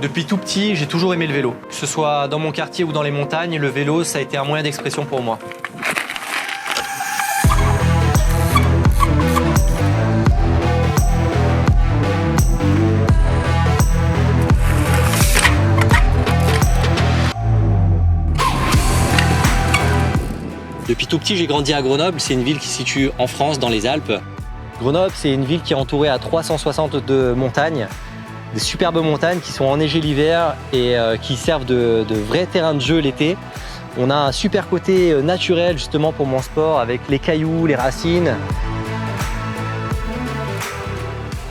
Depuis tout petit, j'ai toujours aimé le vélo. Que ce soit dans mon quartier ou dans les montagnes, le vélo, ça a été un moyen d'expression pour moi. Depuis tout petit, j'ai grandi à Grenoble. C'est une ville qui se situe en France, dans les Alpes. Grenoble, c'est une ville qui est entourée à 360 de montagnes, des superbes montagnes qui sont enneigées l'hiver et qui servent de vrais terrains de jeu l'été. On a un super côté naturel justement pour mon sport avec les cailloux, les racines.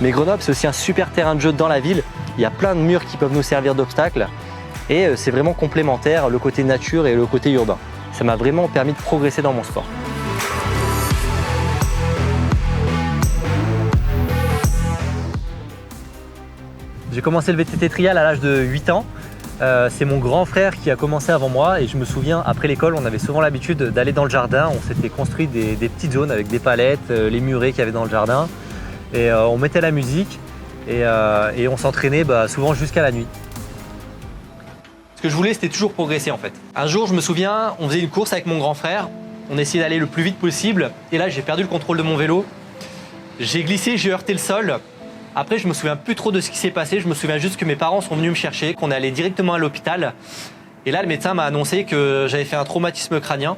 Mais Grenoble, c'est aussi un super terrain de jeu dans la ville. Il y a plein de murs qui peuvent nous servir d'obstacles et c'est vraiment complémentaire, le côté nature et le côté urbain. Ça m'a vraiment permis de progresser dans mon sport. J'ai commencé le VTT trial à l'âge de 8 ans. C'est mon grand frère qui a commencé avant moi et je me souviens, après l'école, on avait souvent l'habitude d'aller dans le jardin. On s'était construit des petites zones avec des palettes, les murets qu'il y avait dans le jardin. Et on mettait la musique et on s'entraînait souvent jusqu'à la nuit. Ce que je voulais, c'était toujours progresser en fait. Un jour, je me souviens, on faisait une course avec mon grand frère. On essayait d'aller le plus vite possible. Et là, j'ai perdu le contrôle de mon vélo. J'ai glissé, j'ai heurté le sol. Après, je me souviens plus trop de ce qui s'est passé. Je me souviens juste que mes parents sont venus me chercher, qu'on est allé directement à l'hôpital. Et là, le médecin m'a annoncé que j'avais fait un traumatisme crânien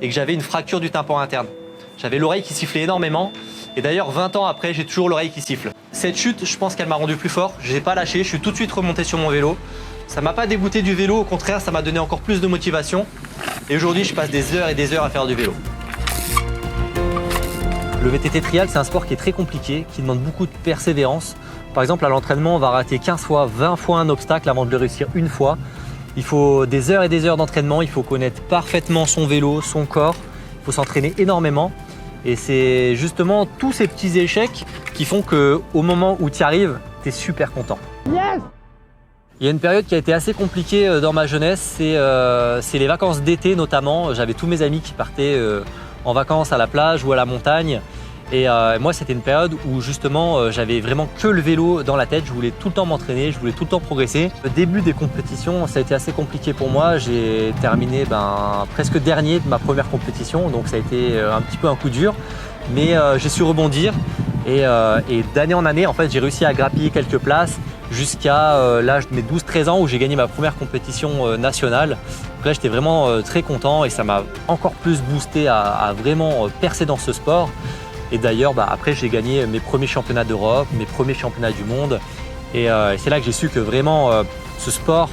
et que j'avais une fracture du tympan interne. J'avais l'oreille qui sifflait énormément. Et d'ailleurs, 20 ans après, j'ai toujours l'oreille qui siffle. Cette chute, je pense qu'elle m'a rendu plus fort. Je n'ai pas lâché, je suis tout de suite remonté sur mon vélo. Ça m'a pas dégoûté du vélo, au contraire, ça m'a donné encore plus de motivation. Et aujourd'hui, je passe des heures et des heures à faire du vélo. Le VTT trial, c'est un sport qui est très compliqué, qui demande beaucoup de persévérance. Par exemple, à l'entraînement, on va rater 15 fois, 20 fois un obstacle avant de le réussir une fois. Il faut des heures et des heures d'entraînement, il faut connaître parfaitement son vélo, son corps. Il faut s'entraîner énormément. Et c'est justement tous ces petits échecs qui font qu'au moment où tu y arrives, tu es super content. Yes! Il y a une période qui a été assez compliquée dans ma jeunesse, c'est les vacances d'été notamment. J'avais tous mes amis qui partaient en vacances à la plage ou à la montagne. Et moi, c'était une période où justement, j'avais vraiment que le vélo dans la tête. Je voulais tout le temps m'entraîner, je voulais tout le temps progresser. Le début des compétitions, ça a été assez compliqué pour moi. J'ai terminé presque dernier de ma première compétition, donc ça a été un petit peu un coup dur. Mais j'ai su rebondir et d'année en année, en fait, j'ai réussi à grappiller quelques places jusqu'à l'âge de mes 12-13 ans où j'ai gagné ma première compétition nationale. Donc là, j'étais vraiment très content et ça m'a encore plus boosté à vraiment percer dans ce sport. Et d'ailleurs, après, j'ai gagné mes premiers championnats d'Europe, mes premiers championnats du monde. Et c'est là que j'ai su que vraiment, ce sport,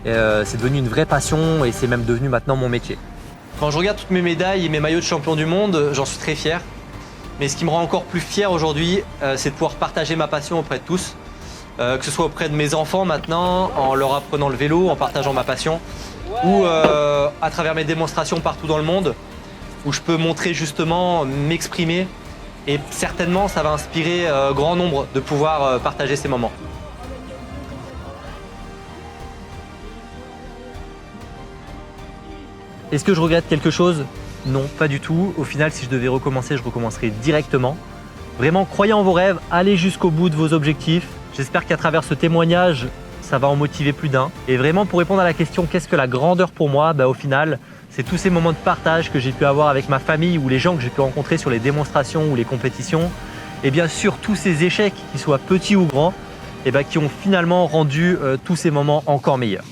c'est devenu une vraie passion et c'est même devenu maintenant mon métier. Quand je regarde toutes mes médailles et mes maillots de champion du monde, j'en suis très fier. Mais ce qui me rend encore plus fier aujourd'hui, c'est de pouvoir partager ma passion auprès de tous. Que ce soit auprès de mes enfants maintenant, en leur apprenant le vélo, en partageant ma passion, ou à travers mes démonstrations partout dans le monde, où je peux montrer justement, m'exprimer. Et certainement, ça va inspirer grand nombre de pouvoir partager ces moments. Est-ce que je regrette quelque chose? Non, pas du tout. Au final, si je devais recommencer, je recommencerais directement. Vraiment, croyez en vos rêves, allez jusqu'au bout de vos objectifs. J'espère qu'à travers ce témoignage, ça va en motiver plus d'un. Et vraiment, pour répondre à la question « Qu'est-ce que la grandeur pour moi ?» Au final, c'est tous ces moments de partage que j'ai pu avoir avec ma famille ou les gens que j'ai pu rencontrer sur les démonstrations ou les compétitions. Et bien sûr, tous ces échecs, qu'ils soient petits ou grands, qui ont finalement rendu tous ces moments encore meilleurs.